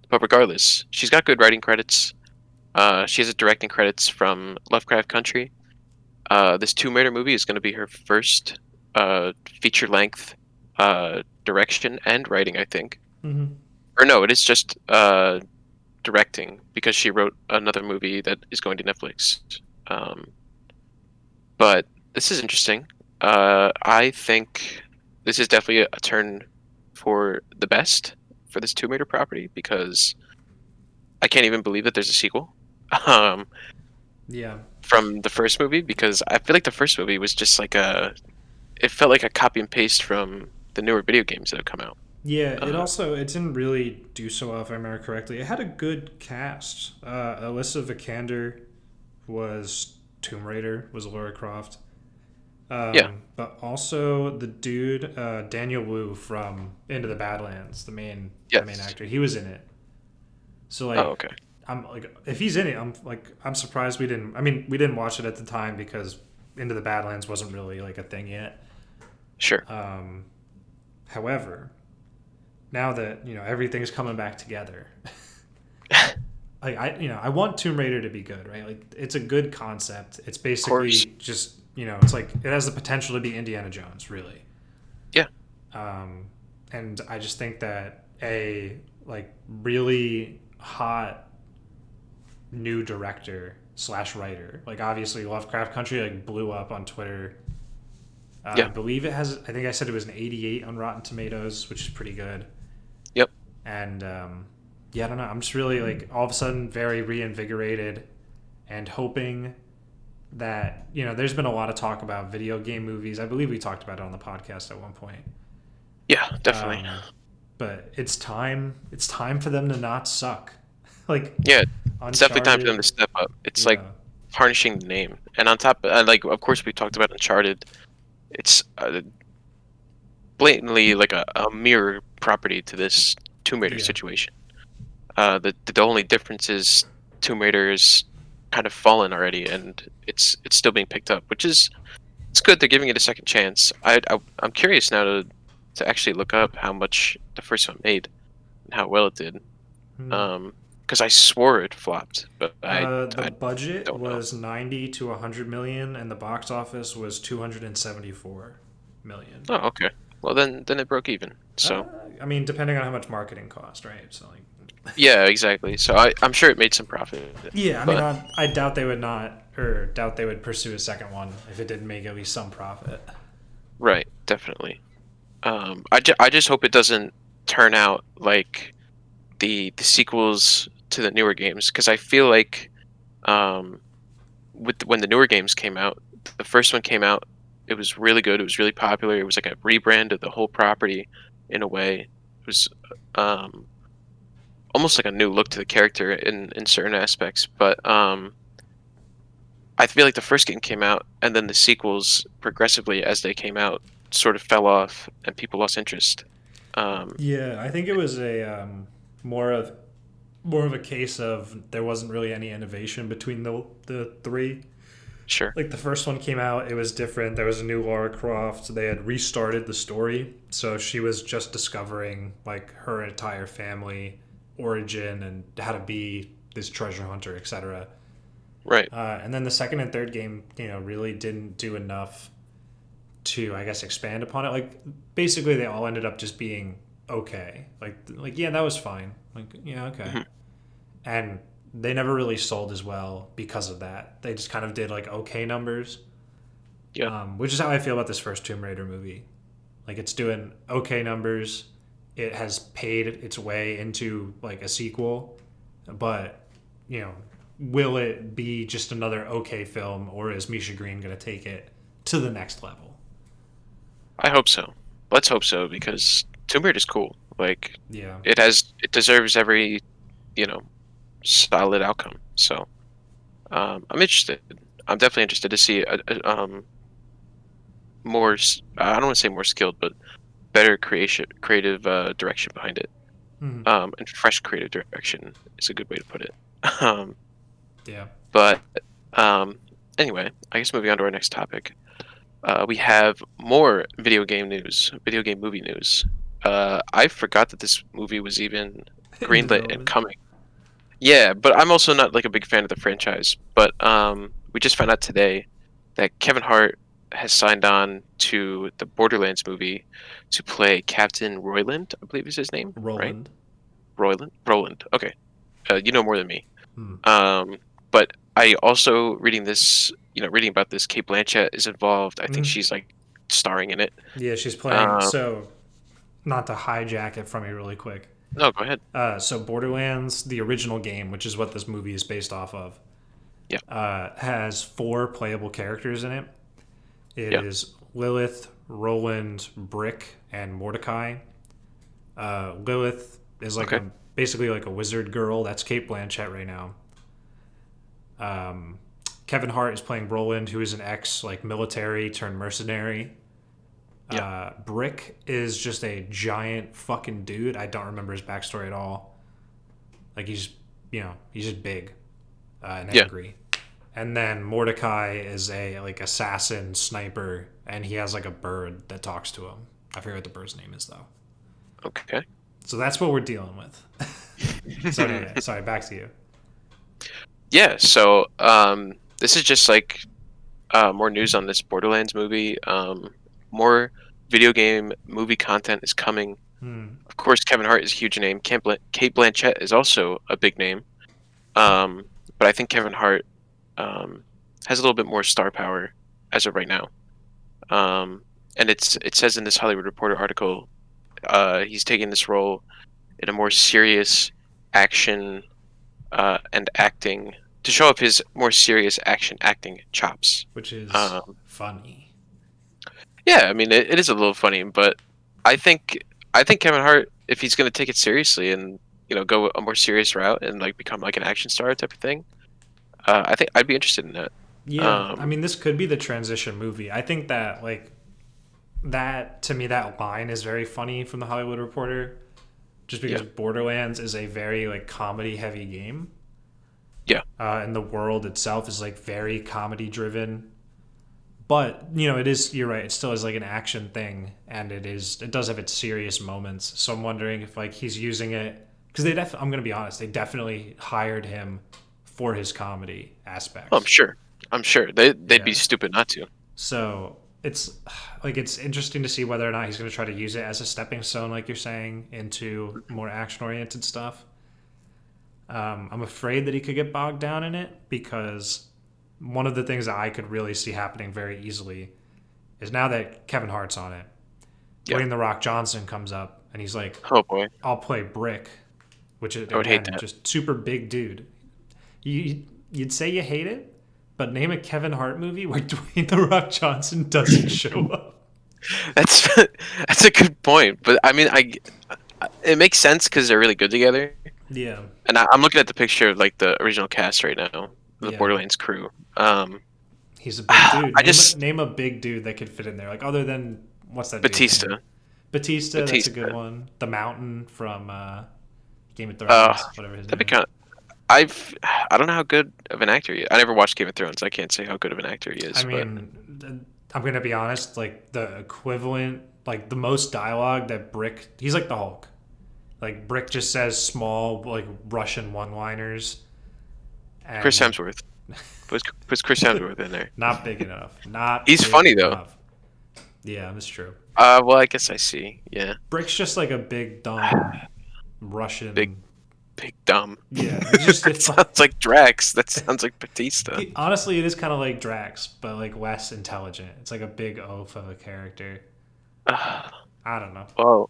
But regardless, she's got good writing credits. She has a directing credits from Lovecraft Country. This Tomb Raider movie is going to be her first feature length direction and writing, I think. Mm-hmm. Or no, it is just directing because she wrote another movie that is going to Netflix. Um, but this is interesting. I think this is definitely a turn for the best for this Tomb Raider property because I can't even believe that there's a sequel um, Yeah. from the first movie because I feel like the first movie was just like it felt like a copy and paste from the newer video games that have come out. Yeah, Uh, it didn't really do so well if I remember correctly. It had a good cast. Alyssa Vikander was Tomb Raider, was Laura Croft. yeah. But also the dude Daniel Wu from Into the Badlands, the main Yes. actor, he was in it. So Oh, like, okay. I'm like, if he's in it, I'm surprised we didn't. I mean, we didn't watch it at the time because Into the Badlands wasn't really like a thing yet. Sure. However, now that everything's coming back together, like I want Tomb Raider to be good, right? Like it's a good concept. It's Of course. basically just it's like it has the potential to be Indiana Jones, really. Yeah. And I just think that a like really hot new director slash writer, like obviously Lovecraft Country like blew up on Twitter. I Yeah. believe it has. I think I said it was an 88 on Rotten Tomatoes, which is pretty good. Yep. And yeah, I don't know. I'm just really like all of a sudden very reinvigorated and hoping that there's been a lot of talk about video game movies. I believe we talked about it on the podcast at one point. Yeah. Definitely. Um, but it's time. It's time for them to not suck. Like Yeah. It's definitely time for them to Uncharted. step up. It's like Yeah. tarnishing the name, and on top, like of course we talked about Uncharted. It's blatantly like a mirror property to this Tomb Raider Yeah. situation. The only difference is Tomb Raider is kind of fallen already, and it's still being picked up, which is it's good. They're giving it a second chance. I'm curious now to actually look up how much the first one made and how well it did. Hmm. Because I swore it flopped, but The I budget don't know. was 90 to 100 million, and the box office was 274 million. Oh, okay. Well, then it broke even. Uh, So I mean, depending on how much marketing cost, right? So like, yeah, exactly. So I'm sure it made some profit, yeah. I mean, but I doubt they would not, or doubt they would pursue a second one if it didn't make at least some profit. right, definitely. I just hope it doesn't turn out like the sequels to the newer games, because I feel like um, when the newer games came out, the first one came out, it was really good. It was really popular. It was like a rebrand of the whole property in a way. It was um, almost like a new look to the character in certain aspects. But I feel like the first game came out, and then the sequels progressively as they came out sort of fell off, and people lost interest. Um, Yeah, I think it was a more of more of a case of there wasn't really any innovation between the three. sure. Like the first one came out, it was different. There was a new Lara Croft. They had restarted the story, so she was just discovering like her entire family origin and how to be this treasure hunter, etc. Right. And then the second and third game, really didn't do enough to, I guess, expand upon it. Like basically, they all ended up just being okay. Like yeah, that was fine. Like yeah, okay. Mhm. And they never really sold as well because of that. They just kind of did like okay numbers, Yeah. which is how I feel about this first Tomb Raider movie. Like it's doing okay numbers. It has paid its way into like a sequel, but you know, will it be just another okay film, or is Misha Green going to take it to the next level? I hope so. Let's hope so, because Tomb Raider is cool. Like Yeah. it deserves every you know solid outcome. So I'm interested. I'm definitely interested to see more. I don't want to say more skilled, but better creative direction behind it. Mhm. And fresh creative direction is a good way to put it. Um, Yeah. but um, anyway, I guess moving on to our next topic. We have more video game movie news. I forgot that this movie was even In greenlit and development. coming. Yeah, but I'm also not like a big fan of the franchise. But we just found out today that Kevin Hart has signed on to the Borderlands movie to play Captain Royland, I believe is his name, right? Roland. Roland. Okay, you know more than me. Hmm. Um, but I also reading about this. Kate Blanchett is involved. I think Mhm. she's like starring in it. Yeah, she's playing. Um, So, not to hijack it from you really quick. no, go ahead. So Borderlands, the original game, which is what this movie is based off of, Yeah, has four playable characters in it. It yeah, is Lilith, Roland, Brick, and Mordecai. Lilith is like Okay. a basically like a wizard girl. That's Kate Blanchett right now. Um, Kevin Hart is playing Roland, who is an ex like military turned mercenary. Yeah. Brick is just a giant fucking dude. I don't remember his backstory at all. Like he's just big and Yeah. angry. And then Mordecai is a like assassin sniper, and he has like a bird that talks to him. I forget what the bird's name is though. Okay. So that's what we're dealing with. So anyway, sorry, back to you. Yeah. So this is just like more news on this Borderlands movie. More video game movie content is coming. Hmm. Of course, Kevin Hart is a huge name. Kate Blanchett is also a big name. Um, but I think Kevin Hart has a little bit more star power as of right now. And it says in this Hollywood Reporter article, he's taking this role in a more serious action and acting to show up his more serious action acting chops. Which is Um, funny. yeah, I mean it is a little funny, but I think I think Kevin Hart, if he's going to take it seriously and go a more serious route and like become like an action star type of thing, I think I'd be interested in that. Yeah, I Um, mean, this could be the transition movie. I think that like that to me that line is very funny from the Hollywood Reporter, just because yeah, Borderlands is a very like comedy heavy game, yeah, and the world itself is like very comedy driven. But it is. You're right. It still is like an action thing, and it does have its serious moments. So I'm wondering if like he's using it because I'm gonna be honest. They definitely hired him for his comedy oh, aspects. I'm sure they'd be Yeah. stupid not to. So it's interesting to see whether or not he's going to try to use it as a stepping stone, like you're saying, into more action oriented stuff. I'm afraid that he could get bogged down in it because one of the things that I could really see happening very easily is now that Kevin Hart's on it, Yeah. Dwayne the Rock Johnson comes up and he's like, Oh boy, "I'll play Brick," which is I would hate again that. just super big dude. You'd say you hate it, but name a Kevin Hart movie where Dwayne the Rock Johnson doesn't show up. That's that's a good point, but I mean, it makes sense because they're really good together. Yeah, And I'm looking at the picture of like the original cast right now, the yeah. Borderlands crew. Um, He's a big dude. I just Name a big dude that could fit in there. Like other than what's that dude's name? Batista, Batista. That's a good Batista. one. The Mountain from Game of Uh, Thrones, whatever his that'd be name is. kind of. I don't know how good of an actor he is. I never watched Game of Thrones. I can't say how good of an actor he I is, but mean, I'm gonna be honest. Like the equivalent, like the most dialogue that Brick. He's like the Hulk. Like Brick just says small, like Russian one-liners, Chris and Hemsworth. Puts Chris Hemsworth in there. not big enough. Not He's big funny though. enough. Yeah, that's true. Well, I guess I see. Yeah, Brick's just like a big dumb big, Russian. big dumb. Yeah, he's just That sounds like Drax. That sounds like Batista. honestly, it is kind of like Drax, but like less intelligent. It's like a big oaf of a character. I don't know. Well,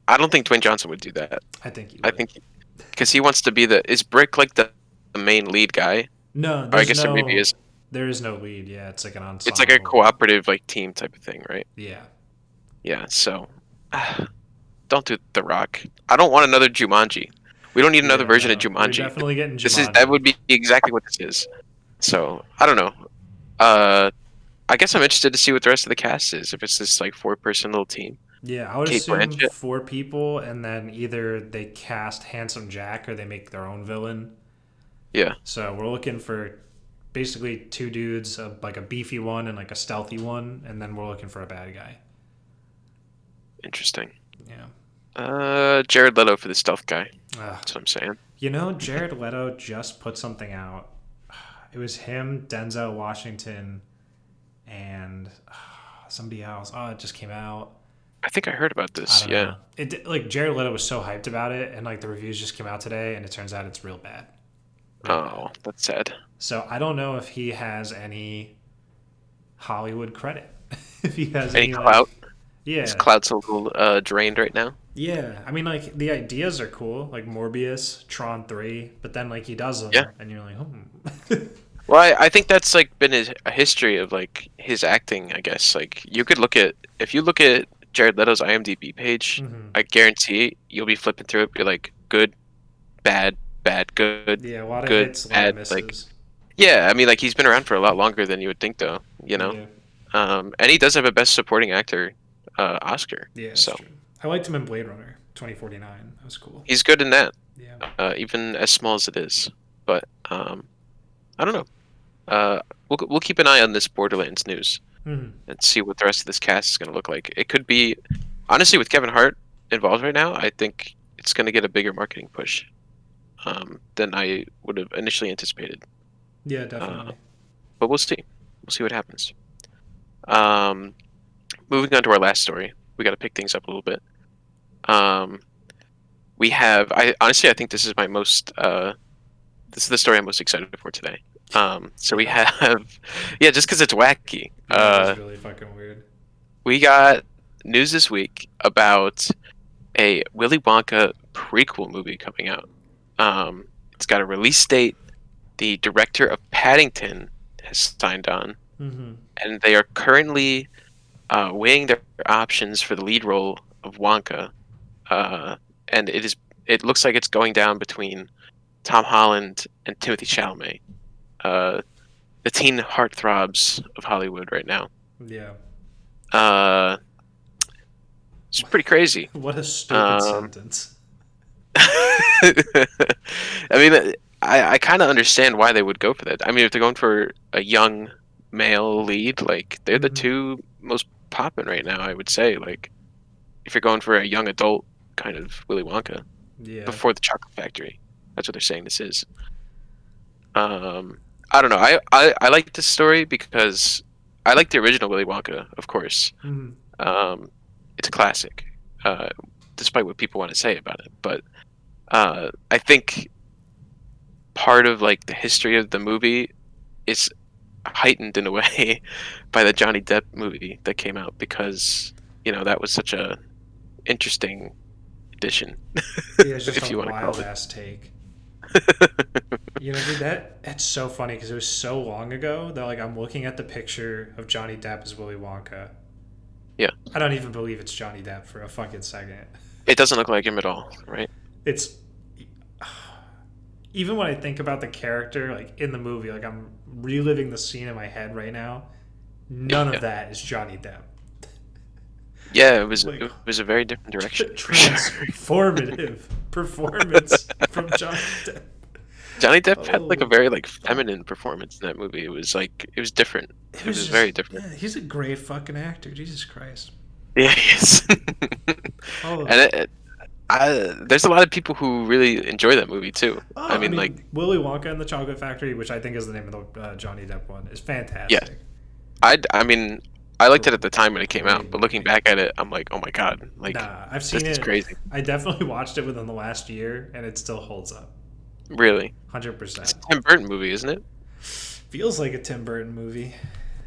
I don't think Dwayne Johnson would do that. I think he I would. think because he wants to be is Brick like the main lead guy? No, Or I guess there maybe is. there is no lead. Yeah, it's like an It's like a ensemble. cooperative like team type of thing, right? Yeah, Yeah. So don't do The Rock. I don't want another Jumanji. We don't need another yeah, version of no, we're Jumanji. definitely getting That Jumanji. would be exactly what this is. So I don't know. Uh, I guess I'm interested to see what the rest of the cast is. If it's this like 4-person little team. Yeah, I would Kate assume Blanchett. 4 people, and then either they cast Handsome Jack or they make their own villain. Yeah. So we're looking for basically 2 dudes, like a beefy one and like a stealthy one, and then we're looking for a bad guy. Interesting. Yeah. Jared Leto for the stealth guy. Ugh. That's what I'm saying. Jared Leto just put something out. It was him, Denzel Washington, and somebody else. Oh, it just came out. I think I heard about I this. don't Yeah. know. It like Jared Leto was so hyped about it, and like the reviews just came out today, and it turns out it's real bad. Real Oh, bad. that's sad. So I don't know if he has any Hollywood credit. If he has Any any clout? like, yeah, His clout's a little drained right now. yeah. I mean, like the ideas are cool, like Morbius, Tron 3, but then like he does them, Yeah. and you're like, hmm. Well, I think that's like been a history of like his acting. I guess like you could look at if you look at Jared Leto's IMDb page, Hmm. I guarantee you'll be flipping through it, be like, good, bad, bad, good, Yeah, a lot of good, hits, a lot of bad. Like, misses. yeah, I mean, like he's been around for a lot longer than you would think, though. You know, Yeah, and he does have a Best Supporting Actor Oscar, yeah, that's so true. I liked him in Blade Runner 2049. That was cool. he's good in that, Yeah. even as small as it is. But I don't know. Uh, we'll keep an eye on this Borderlands news Hmm. and see what the rest of this cast is going to look like. It could be, honestly, with Kevin Hart involved right now, I think it's going to get a bigger marketing push than I would have initially anticipated. Yeah, Uh, definitely. but we'll see. We'll see what happens. Um, moving on to our last story, we got to pick things up a little bit. Um, we have. I honestly, I think this is my most. This is the story I'm most excited for today. So we Yeah. have, yeah, just because it's wacky. Yeah, it is really fucking weird. We got news this week about a Willy Wonka prequel movie coming out. It's got a release date. The director of Paddington has signed on, Hmm. and they are currently weighing their options for the lead role of Wonka. And it looks like it's going down between Tom Holland and Timothy Chalamet, uh, the teen heartthrobs of Hollywood right now. Yeah. Uh, it's pretty crazy. What a stupid Um, sentence. I mean, I kind of understand why they would go for that. I mean, if they're going for a young male lead, like they're the Hmm. two most poppin' right now, I would say. Like, if you're going for a young adult kind of Willy Wonka Yeah. before the Chocolate Factory, that's what they're saying this is. I don't know. I like this story because I like the original Willy Wonka, of course. Hmm. Um, it's a classic, uh, despite what people want to say about it. But I think part of like the history of the movie is heightened in a way by the Johnny Depp movie that came out because that was such a interesting addition, Yeah, it's just a if you want to call wild it. ass take. Dude, that's so funny because it was so long ago that like I'm looking at the picture of Johnny Depp as Willy Wonka. Yeah, I don't even believe it's Johnny Depp for a fucking second. it doesn't look like him at all, right? It's even when I think about the character like in the movie, like I'm reliving the scene in my head right now. None of Yeah, that is Johnny Depp. yeah. It was Like it was a very different direction for sure. transformative performance from Johnny Depp. Johnny Depp had like a Oh very like fuck. feminine performance in that movie. It was different. It It was was just, very different. yeah, he's a great fucking actor. Jesus Christ. Yeah, he is. Oh, And there's a lot of people who really enjoy that movie too. I I mean, like, mean, Willy Wonka and the Chocolate Factory, which I think is the name of the Johnny Depp one, is yeah, fantastic. I mean, I liked it Gr- at the time when it came out, Great but looking movie. back at it, I'm like, oh my god, like Nah, I've this seen is it. crazy. I definitely watched it within the last year, and it still holds up. Really, it's 100%. a Tim Burton movie, isn't it? Feels like a Tim Burton movie.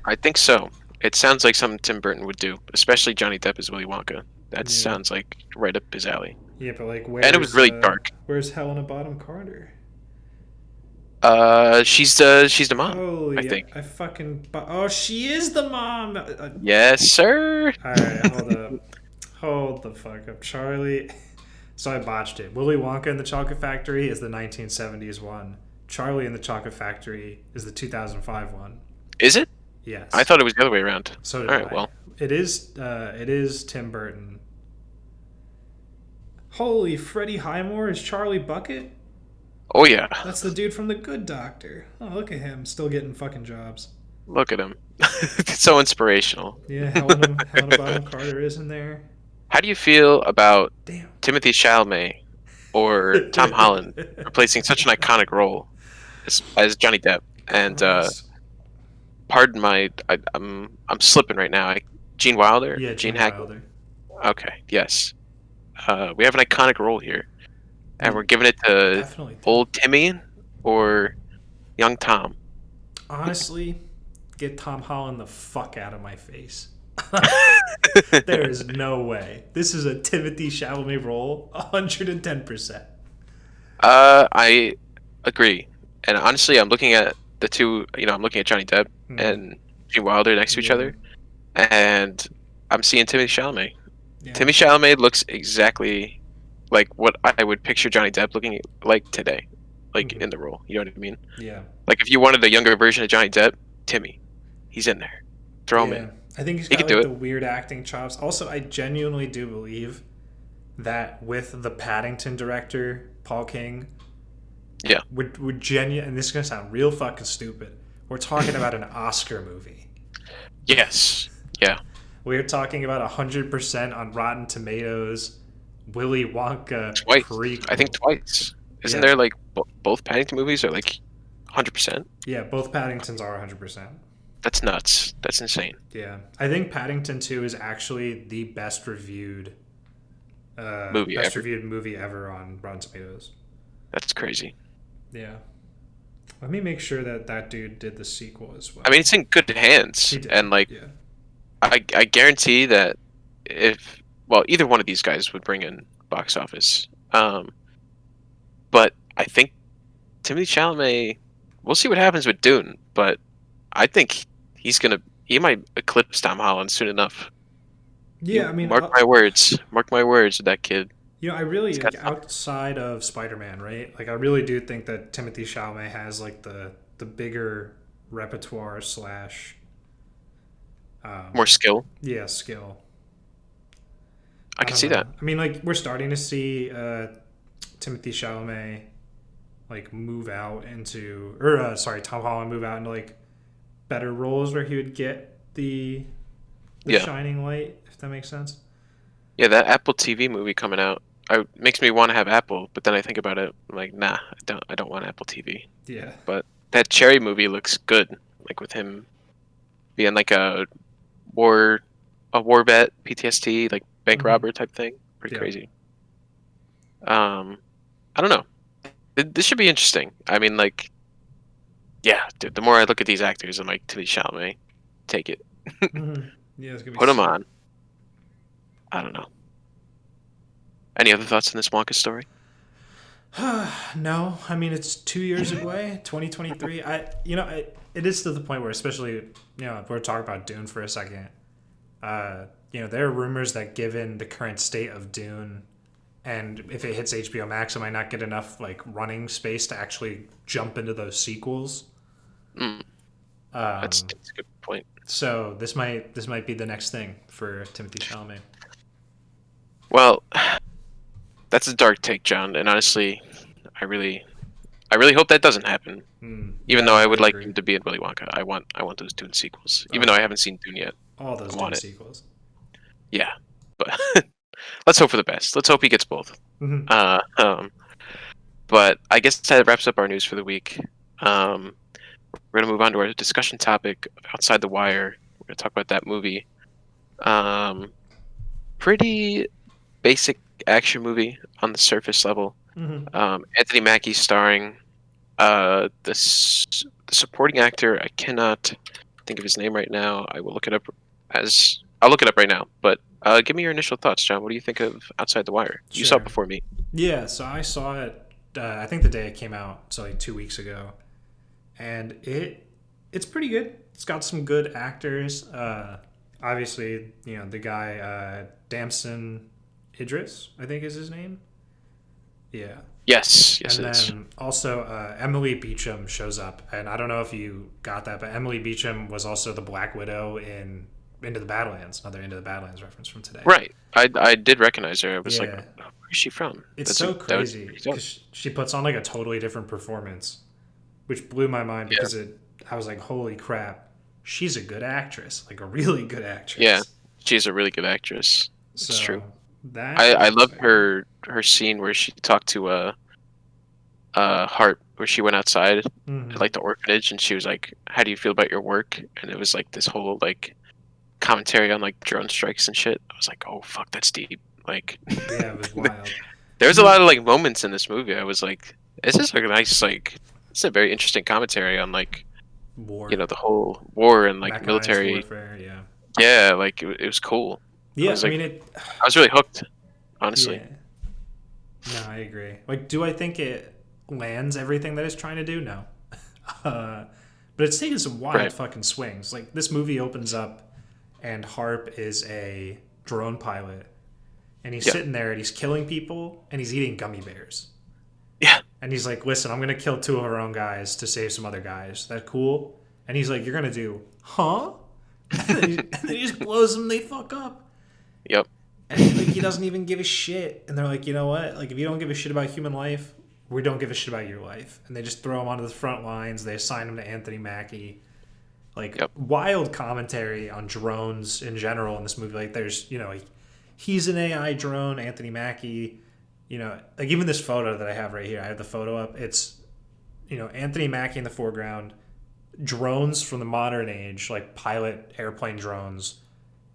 I think so. It sounds like something Tim Burton would do, especially Johnny Depp as Willy Wonka. That Yeah. sounds like right up his alley. Yeah, but like, And it was really dark. where's Helena Bottom Carter? She's the mom, I Holy, think. I fucking. Oh, she is the mom! Yes, sir. Alright, hold up. Hold the fuck up. Charlie. So I botched it. Willy Wonka and the Chocolate Factory is the 1970s one. Charlie and the Chocolate Factory is the 2005 one. Is it? I Yes. thought it was the other way around. So did All right, I. well. It is Tim Burton. Holy, Freddie Highmore is Charlie Bucket? Oh yeah. That's the dude from The Good Doctor. Oh, look at him, still getting fucking jobs. Look at him. It's so inspirational. Yeah, Helena Bonham Carter is in there. How do you feel about Damn. Timothy Chalamet or Tom Holland replacing such an iconic role as Johnny Depp? And Gross. pardon I'm slipping right now. Gene Wilder, Yeah, Gene Gene Hackman. Wilder. Okay, yes. We have an iconic role here, and We we're giving it to definitely do. old Timmy or young Tom. Honestly, get Tom Holland the fuck out of my face. There is no way. This is a Timothy Chalamet role, 110%. I agree. And honestly, I'm looking at the two. I'm looking at Johnny Depp Hmm. and Gene Wilder next to each Yeah. other, and I'm seeing Timothy Chalamet. Yeah. Timmy Chalamet looks exactly like what I would picture Johnny Depp looking like today, like Hmm. in the role. You know what I mean? Yeah. Like if you wanted a younger version of Johnny Depp, Timmy, he's in there. Throw him Yeah. in. I think he's He got could do like it. the weird acting chops. Also, I genuinely do believe that with the Paddington director, Paul King, Yeah. would genuine, and this is gonna sound real fucking stupid. We're talking about an Oscar movie. Yes. Yeah. We're talking about 100% on Rotten Tomatoes, Willy Wonka Twice. I think prequel. twice. Isn't Yeah, there like both Paddington movies are like 100%? yeah, both Paddingtons are 100%. That's nuts. That's insane. Yeah, I think Paddington 2 is actually the Movie best ever. reviewed movie ever on Rotten Tomatoes. That's crazy. Yeah, let me make sure that that dude did the sequel as I mean, well. it's in good hands, He did. and like Yeah. I guarantee that if well, either one of these guys would bring in box office. But I think Timothy Chalamet. We'll see what happens with Dune, but I think he might eclipse Tom Holland soon enough. Yeah, You I mean, mark my words. Mark my words with that kid. I He's really got like something. outside of Spider-Man, right? Like, I really do think that Timothy Chalamet has like the bigger repertoire slash More um, skill. yeah, skill. I I can don't see know. that. I mean, like, we're starting to see Timothy Chalamet like move out into, or sorry, Tom Holland move out into like better roles where he would get the Yeah. shining light, if that makes sense. Yeah, that Apple TV movie coming out. Makes me want to have Apple, but then I think about it. I'm like, nah, I don't. I don't want Apple TV. Yeah. But that Cherry movie looks good. Like with him being like war, a war vet, PTSD, like bank Hmm. robber type thing. Pretty Yeah. crazy. Um, I don't know. This should be interesting. I mean, like, yeah, dude. The more I look at these actors, I'm like, Timothy Chalamet, take it, Hmm. Yeah, it's gonna be put him sick. on. I don't know. Any other thoughts on this Wonka story? No, I mean it's 2 years away, 2023. It is to the point where, especially if we're talking about Dune for a second. There are rumors that given the current state of Dune, and if it hits HBO Max, it might not get enough like running space to actually jump into those sequels. Mm, Um, that's a good point. so this might be the next thing for Timothy Chalamet. Well, that's a dark take, John. And honestly, I really, I really hope that doesn't happen. Even Yeah, though no, I I would like agree. him to be in Willy Wonka, I want those Dune sequels. Even though Oh, I haven't seen Dune yet, all those I Dune want it. sequels. Yeah, but let's hope for the best. Let's hope he gets both. Hmm. Uh, um, but I guess that wraps up our news for the week. Um, we're gonna move on to our discussion topic of Outside the Wire. We're gonna talk about that movie. Um, pretty basic action movie on the surface level. Hmm. Anthony Mackie starring. The supporting actor, I cannot think of his name right now. I will look it up as I'll look it up right now. But give me your initial thoughts, John. What do you think of Outside the Wire? You saw it Sure. before me. Yeah, so I saw it. I think the day it came out, so like 2 weeks ago, and it's pretty good. It's got some good actors. Obviously, the guy Damson Idris, I think is his name. Yeah, Yes, yes, and it is. then also Emily Beecham shows up, and I don't know if you got that, but Emily Beecham was also the Black Widow in Into the Badlands. Another Into the Badlands reference from today. Right. I did recognize her. I was like, Yeah, where is she from? it's so That was crazy pretty dope. because she puts on like a totally different performance, which blew my mind Yeah, because I was like, holy crap, she's a good actress, like a really good yeah. actress. She's a really good actress. It's So true. that I was love exciting. her scene where she talked to Hart, where she went outside at Hmm. like the orphanage, and she was like, "How do you feel about your work?" And it was like this whole like commentary on like drone strikes and shit. I was like, "Oh fuck, that's deep." Like, Yeah, it was wild. there was a lot He of like moments in this movie. I was like, "This is like a nice like, it's a very interesting commentary on like war, the whole war and like mechanized military." warfare. Yeah, Yeah, like it was cool. I yeah. was I like, mean it. I was really hooked, honestly. Yeah, no, I agree. Like, do I think it lands everything that it's trying to do? No. uh, but it's taken some wild Right. fucking swings. Like, this movie opens up, and Harp is a drone pilot, and he's Yeah. sitting there and he's killing people and he's eating gummy bears. Yeah. And he's like, "Listen, I'm gonna kill two of our own guys to save some other guys. That cool?" And he's like, "You're gonna do, huh?" And then he just blows them. They fuck up. Yep. And like he doesn't even give a shit. And they're like, you know what? Like if you don't give a shit about human life, we don't give a shit about your life. And they just throw him onto the front lines. They assign him to Anthony Mackie. Like Yep. wild commentary on drones in general in this movie. Like there's, he's an AI drone, Anthony Mackie. Like even this photo that I have right here, I have the photo up. It's, Anthony Mackie in the foreground, drones from the modern age, like pilot airplane drones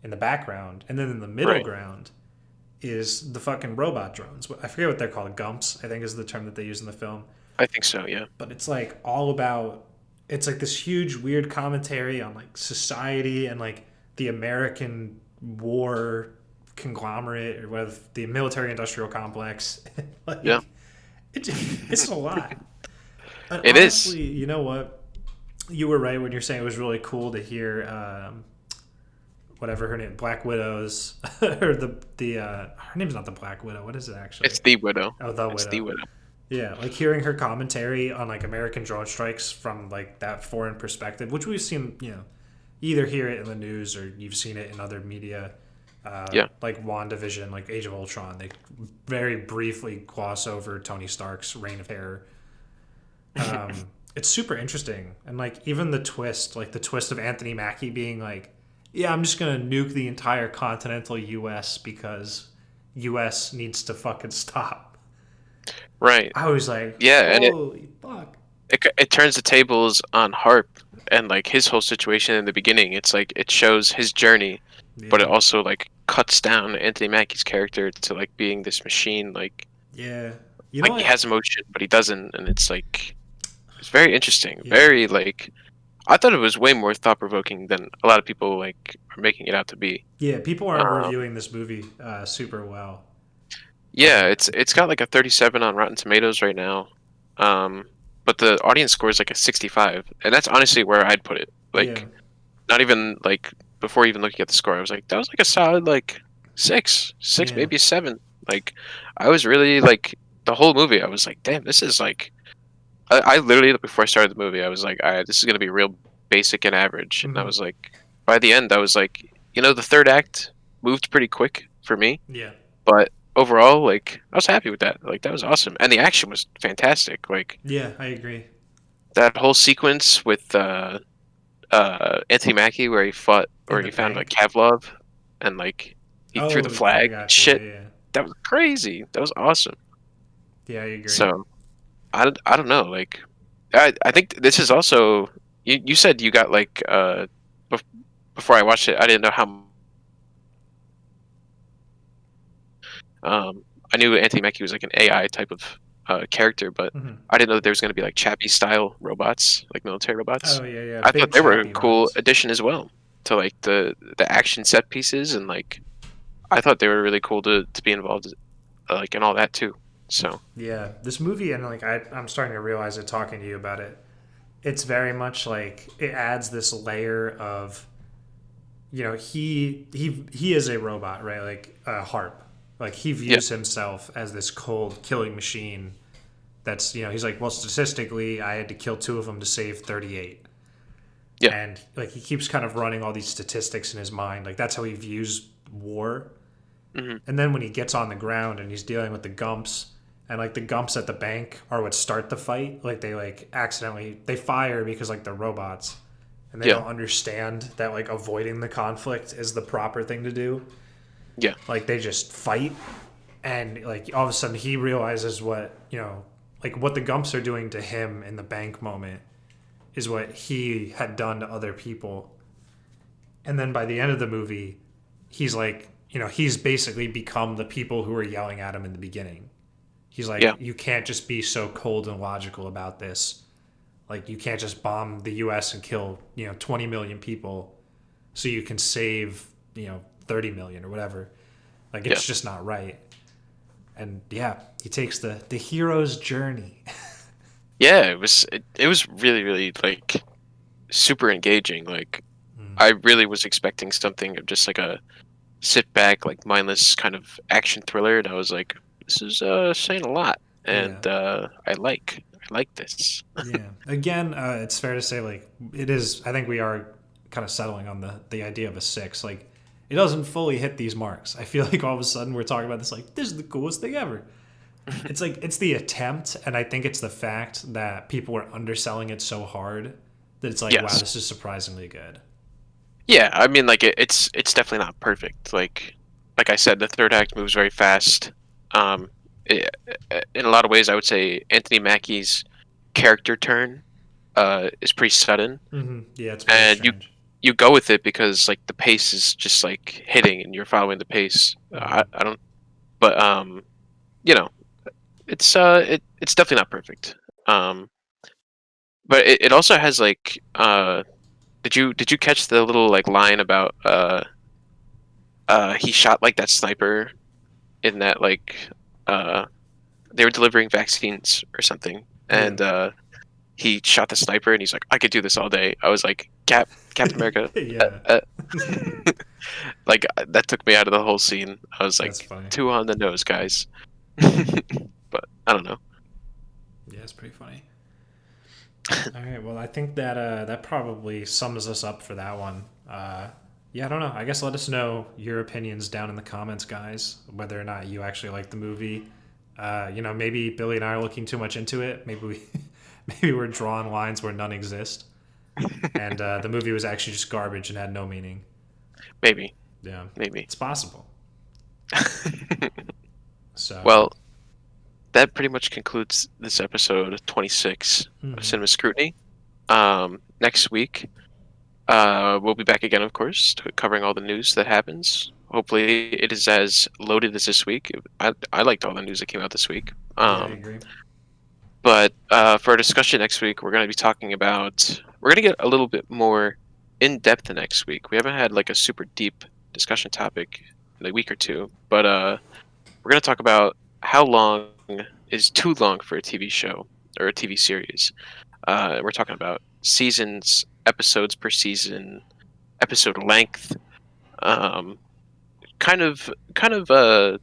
in the background. And then in the middle Right. ground is the fucking robot drones. I forget what they're called. Gumps, I think is the term that they use in the film. I think so. Yeah. But it's like all about, it's like this huge weird commentary on like society and like the American war conglomerate or whatever, the military industrial complex. Like Yeah. it's a lot. And It is. honestly, you know what? You were right when you're saying it was really cool to hear whatever her name, Black Widow's or the her name's not the Black Widow. What is it actually? It's the Widow. Oh, the It's the Widow. Widow. Yeah, like hearing her commentary on like American drone strikes from like that foreign perspective, which we've seen, either hear it in the news or you've seen it in other media, Yeah. like WandaVision, like Age of Ultron. They very briefly gloss over Tony Stark's Reign of Terror. Um, it's super interesting, and like even the twist, like the twist of Anthony Mackie being like, "Yeah, I'm just gonna nuke the entire continental U.S. because U.S. needs to fucking stop." Right. I was like, Yeah, and holy fuck. it turns the tables on Harp and like his whole situation in the beginning. It's like it shows his journey, but it Yeah. also like cuts down Anthony Mackie's character to like being this machine. Yeah. You know Like he what? has emotion, but he doesn't, and it's very interesting. Yeah. Very like I thought it was way more thought provoking than a lot of people like are making it out to be. Yeah, people aren't Um, reviewing this movie super well. yeah, it's got like a 37 on Rotten Tomatoes right now. Um, but the audience score is like a 65, and that's honestly where I'd put it. Yeah. Like not even like before even looking at the score, I was like, that was like a solid like six, Yeah. maybe a 7. Like I was really like the whole movie. I was like, damn, this is like. I literally before I started the movie, I was like, all right, this is gonna be real basic and average. And I Hmm. was like, by the end, I was like, the third act moved pretty quick for me, Yeah. but overall, like, I was happy with that. Like that was awesome, and the action was fantastic. Like Yeah, I agree. that whole sequence with Anthony Mackie where he fought In or the he found like bank. Kevlov and like he threw the Oh, I flag and got you. shit. Yeah. That was crazy. That was awesome. Yeah, I agree. So I don't know. Like I think this is also you said you got like bef- before I watched it. I didn't know how I knew Anthony Mackie was like an AI type of character, but Hmm. I didn't know that there was going to be like Chappie style robots, like military robots. Oh, yeah, yeah. I thought Big they were a chappy cool bots. addition as well to like the action set pieces, and like I thought they were really cool to be involved like in all that too. So Yeah. This movie, and like I'm starting to realize it talking to you about it, it's very much like it adds this layer of he is a robot, right? Like a harp. Like he yeah, views himself as this cold killing machine. That's he's like, well, statistically, I had to kill two of them to save 38, yeah, and like he keeps kind of running all these statistics in his mind. Like that's how he views war. hmm, And then when he gets on the ground and he's dealing with the Gumps, and like the Gumps at the bank are what start the fight. Like they like accidentally they fire because like they're robots and they yeah, don't understand that like avoiding the conflict is the proper thing to do. yeah, Like they just fight, and like all of a sudden he realizes what like what the Gumps are doing to him in the bank moment is what he had done to other people. And then by the end of the movie, he's like, he's basically become the people who were yelling at him in the beginning. He's like, yeah, you can't just be so cold and logical about this. Like, you can't just bomb the U.S. and kill 20 million people so you can save 30 million or whatever. Like, yeah. it's just not right. And yeah, he takes the hero's journey. Yeah, it was really really like super engaging. Like Mm. I really was expecting something of just like sit back, like mindless kind of action thriller, and I was like, this is saying a lot, Yeah. and I like this. Yeah. Again, it's fair to say like it is. I think we are kind of settling on the idea of a six. Like it doesn't fully hit these marks. I feel like all of a sudden we're talking about this like this is the coolest thing ever. It's like it's the attempt, and I think it's the fact that people were underselling it so hard that it's like wow, Yes. this is surprisingly good. Yeah, I mean, like it's definitely not perfect. Like I said, the third act moves very fast. Um, i in a lot of ways, I would say Anthony Mackie's character turn is pretty sudden, Yeah, it's very and strange. you go with it because like the pace is just like hitting, and you're following the pace. I don't, but you know, it's definitely not perfect. Um, but it also has like did you catch the little like line about he shot like that sniper in that like uh they were delivering vaccines or something, Yeah. and he shot the sniper and he's like, I could do this all day. I was like, Captain America. Yeah. Like that took me out of the whole scene. I was That's like, funny. two on the nose, guys. But I don't know. Yeah, it's pretty funny. All right. Well, I think that that probably sums us up for that one. Yeah, I don't know. I guess let us know your opinions down in the comments, guys. Whether or not you actually like the movie. Maybe Billy and I are looking too much into it. Maybe we, maybe we're drawing lines where none exist, and the movie was actually just garbage and had no meaning. Maybe, Yeah, maybe. it's possible. So, Well, that pretty much concludes this episode 26 of mhm. Cinema Scrutiny. Next week, we'll be back again, of course, covering all the news that happens. Hopefully, it is as loaded as this week. I liked all the news that came out this week. Yeah, I agree. But for our discussion next week, we're going to be talking about. We're going to get a little bit more in depth next week. We haven't had like a super deep discussion topic in a week or two, but we're going to talk about how long is too long for a TV show or a TV series. We're talking about seasons, episodes per season, episode length, um, kind of a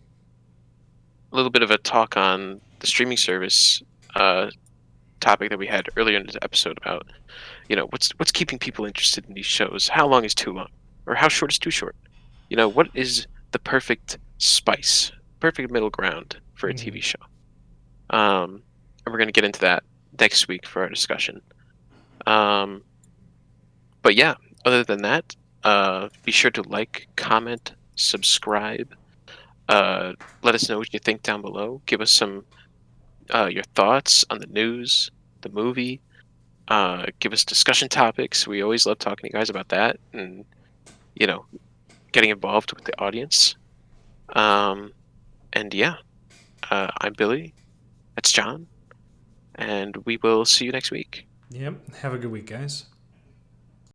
little bit of a talk on the streaming service topic that we had earlier in the episode about what's keeping people interested in these shows. How long is too long, or how short is too short? What is the perfect spice, perfect middle ground for a Hmm. TV show? And we're gonna get into that next week for our discussion. Um, but yeah, other than that, be sure to like, comment, subscribe. Let us know what you think down below. Give us some your thoughts on the news, the movie. Give us discussion topics. We always love talking to you guys about that, and you know, getting involved with the audience. Um, and yeah, I'm Billy. That's John, and we will see you next week. Yep. Have a good week, guys.